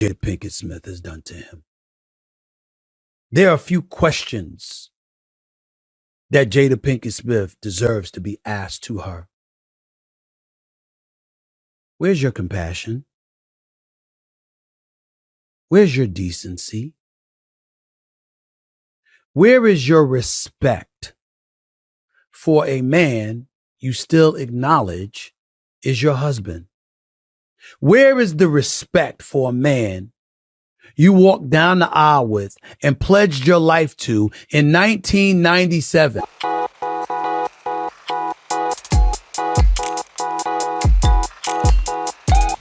Jada Pinkett Smith has done to him. There are a few questions that Jada Pinkett Smith deserves to be asked to her. Where's your compassion? Where's your decency? Where is your respect for a man you still acknowledge is your husband? Where is the respect for a man you walked down the aisle with and pledged your life to in 1997?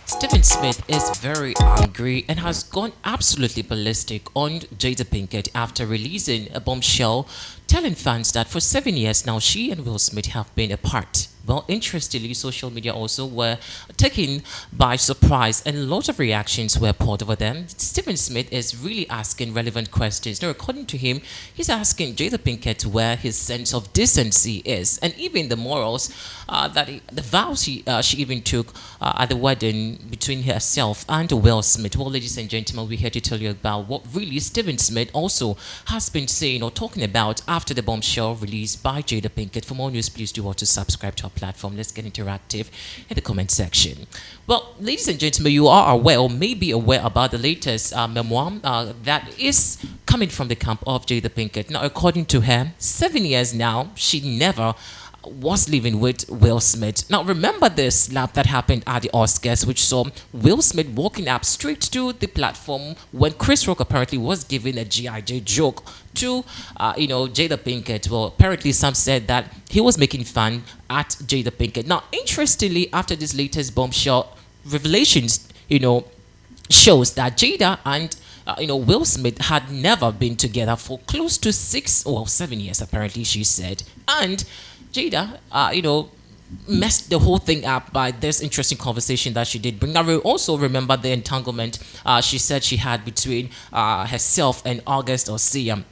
Stephen Smith is very angry and has gone absolutely ballistic on Jada Pinkett after releasing a bombshell telling fans that for 7 years now she and Will Smith have been apart. Well, interestingly, social media also were taken by surprise and a lot of reactions were poured over them. Stephen Smith is really asking relevant questions. Now, according to him, he's asking Jada Pinkett where his sense of decency is and even the morals the vows she even took at the wedding between herself and Will Smith. Well, ladies and gentlemen, we're here to tell you about what really Stephen Smith also has been saying or talking about after the bombshell released by Jada Pinkett. For more news, please do want to subscribe to our platform. Let's get interactive in the comment section. Well, ladies and gentlemen, you are aware or may be aware about the latest memoir that is coming from the camp of Jada Pinkett. Now, according to her, 7 years now, she never was living with Will Smith. Now, remember this slap that happened at the Oscars, which saw Will Smith walking up straight to the platform when Chris Rock apparently was giving a G.I. Joe joke to, Jada Pinkett. Well, apparently some said that he was making fun at Jada Pinkett. Now, interestingly, after this latest bombshell revelations, shows that Jada and Will Smith had never been together for close to 7 years, apparently, she said. And Jada, messed the whole thing up by this interesting conversation that she did bring. Now, we also remember the entanglement she said she had between herself and August or Siam.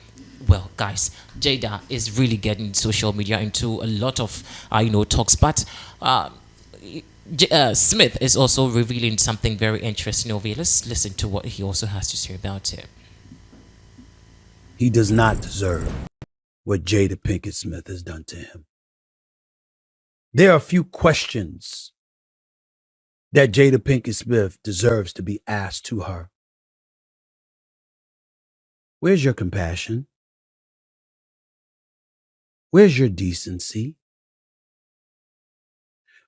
Well, guys, Jada is really getting social media into a lot of, talks. But Smith is also revealing something very interesting over here. Let's listen to what he also has to say about it. He does not deserve what Jada Pinkett Smith has done to him. There are a few questions that Jada Pinkett Smith deserves to be asked to her. Where's your compassion? Where's your decency?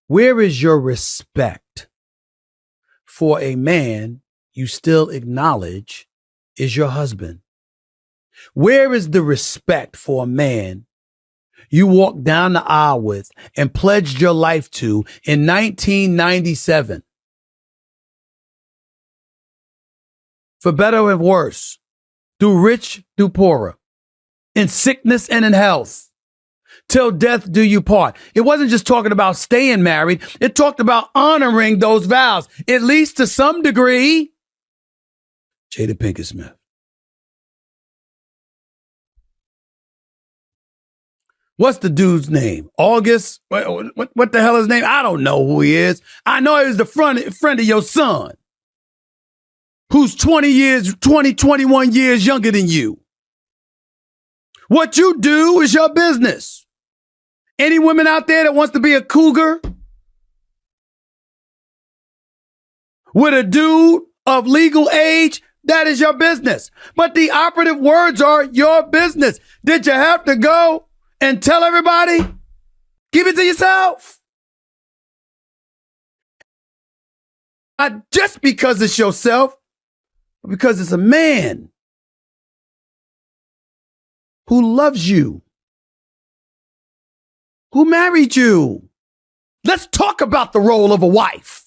Where is your respect for a man you still acknowledge is your husband? Where is the respect for a man you walked down the aisle with and pledged your life to in 1997? For better or worse, through rich, through poorer, in sickness and in health, till death do you part. It wasn't just talking about staying married. It talked about honoring those vows, at least to some degree. Jada Pinkett Smith. What's the dude's name? August? What the hell is his name? I don't know who he is. I know he was the friend of your son, who's 21 years younger than you. What you do is your business. Any women out there that wants to be a cougar with a dude of legal age, that is your business. But the operative words are your business. Did you have to go and tell everybody? Keep it to yourself. Not just because it's yourself, but because it's a man who loves you, who married you. Let's talk about the role of a wife,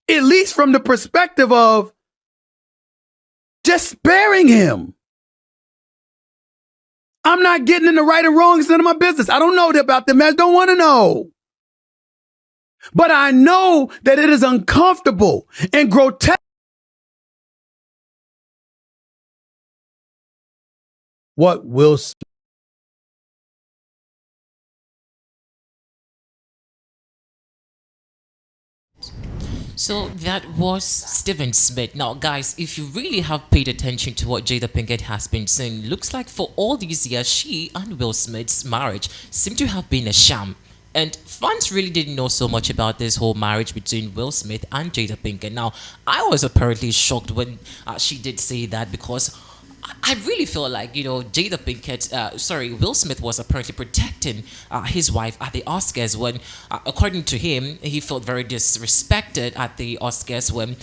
at least from the perspective of just sparing him. I'm not getting in the right or wrong. It's none of my business. I don't know about them. I don't want to know. But I know that it is uncomfortable and grotesque. What Will Smith So that was Steven Smith. Now, guys, if you really have paid attention to what Jada Pinkett has been saying, looks like for all these years, she and Will Smith's marriage seemed to have been a sham. And fans really didn't know so much about this whole marriage between Will Smith and Jada Pinkett. Now, I was apparently shocked when she did say that because I really feel like, Jada Pinkett, Will Smith was apparently protecting his wife at the Oscars when, according to him, he felt very disrespected at the Oscars when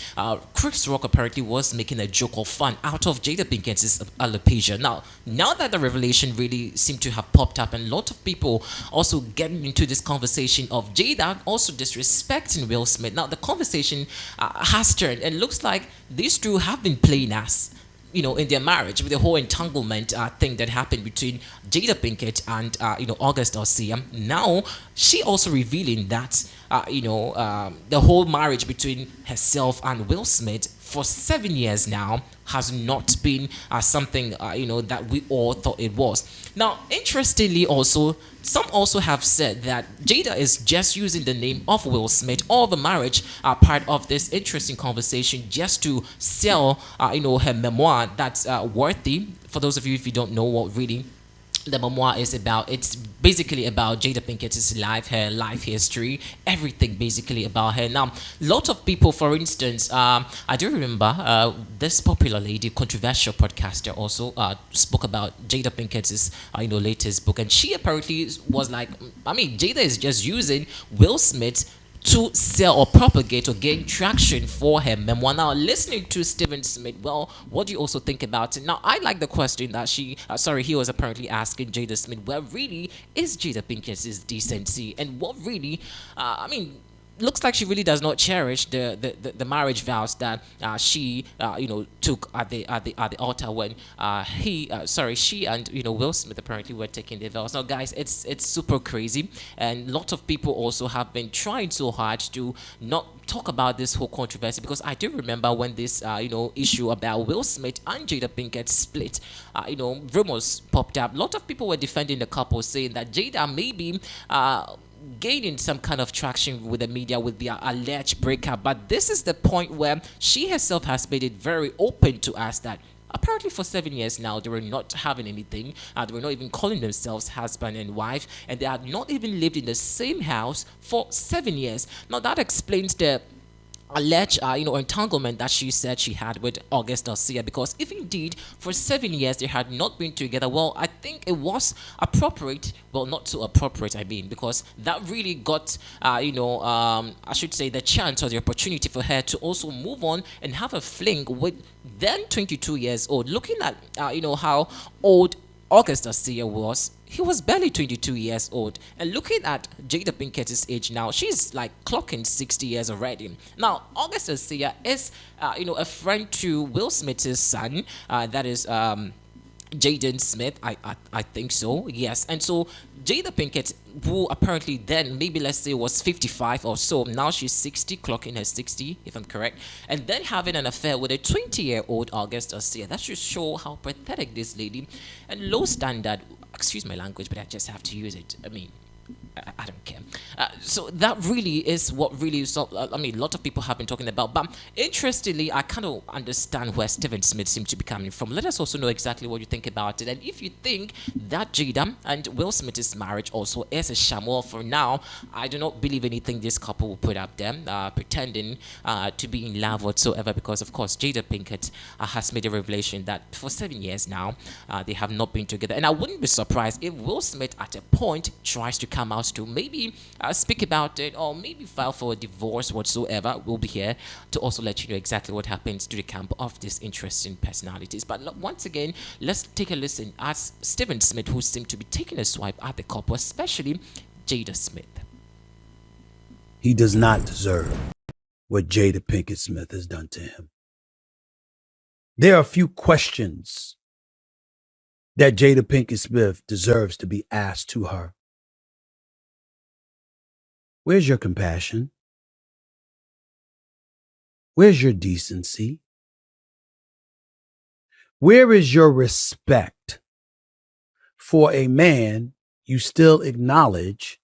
Chris Rock apparently was making a joke or fun out of Jada Pinkett's alopecia. Now that the revelation really seemed to have popped up, and a lot of people also getting into this conversation of Jada also disrespecting Will Smith. Now, the conversation has turned, and looks like these two have been playing us, in their marriage, with the whole entanglement thing that happened between Jada Pinkett and, August Osea. Now, she also revealing that, the whole marriage between herself and Will Smith for 7 years now has not been something, that we all thought it was. Now, interestingly also, some also have said that Jada is just using the name of Will Smith or the marriage part of this interesting conversation just to sell, her memoir that's worthy. For those of you, if you don't know what really the memoir is about, it's basically about Jada Pinkett's life, her life history, everything basically about her. Now, lot of people, for instance, I do remember this popular lady, controversial podcaster, also spoke about Jada Pinkett's latest book, and she apparently was like, Jada is just using Will Smith to sell or propagate or gain traction for her memoir. Now, listening to Steven Smith, well, what do you also think about it? Now, I like the question that he was apparently asking Jada Smith, where really is Jada Pinkett's decency, and what really, looks like she really does not cherish the marriage vows that she took at the altar when she and Will Smith apparently were taking their vows. Now, guys, it's super crazy, and a lot of people also have been trying so hard to not talk about this whole controversy, because I do remember when this issue about Will Smith and Jada Pinkett split, rumors popped up. A lot of people were defending the couple, saying that Jada maybe gaining some kind of traction with the media with the alleged breakup. But this is the point where she herself has made it very open to us that apparently for 7 years now they were not having anything. They were not even calling themselves husband and wife, and they had not even lived in the same house for 7 years. Now, that explains the alleged entanglement that she said she had with August Osea, because if indeed for 7 years they had not been together, well, I think it was appropriate, well, not so appropriate, because that really got I should say the chance or the opportunity for her to also move on and have a fling with then 22 years old. Looking at how old August Osea was, he was barely 22 years old. And looking at Jada Pinkett's age now, she's like clocking 60 years already. Now, August Osea is, a friend to Will Smith's son, that is Jaden Smith, I think so, yes. And so Jada Pinkett, who apparently then maybe let's say was 55 or so, now she's 60, clocking her 60 if I'm correct, and then having an affair with a 20-year-old August Osea. That should show how pathetic this lady and low standard, excuse my language, but I just have to use it. I don't care. So that really is what really, a lot of people have been talking about. But interestingly, I kind of understand where Steven Smith seems to be coming from. Let us also know exactly what you think about it. And if you think that Jada and Will Smith's marriage also is a sham, well, for now, I do not believe anything this couple will put up there, pretending to be in love whatsoever, because, of course, Jada Pinkett has made a revelation that for 7 years now, they have not been together. And I wouldn't be surprised if Will Smith at a point tries to come out to maybe speak about it, or maybe file for a divorce whatsoever. We'll be here to also let you know exactly what happens to the camp of these interesting personalities. But once again, let's take a listen at Steven Smith, who seemed to be taking a swipe at the couple, especially Jada Smith. He does not deserve what Jada Pinkett Smith has done to him. There are a few questions that Jada Pinkett Smith deserves to be asked to her. Where's your compassion? Where's your decency? Where is your respect for a man you still acknowledge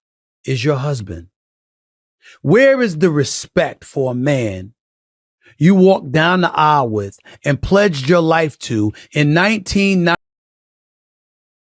is your husband? Where is the respect for a man you walked down the aisle with and pledged your life to in 1990?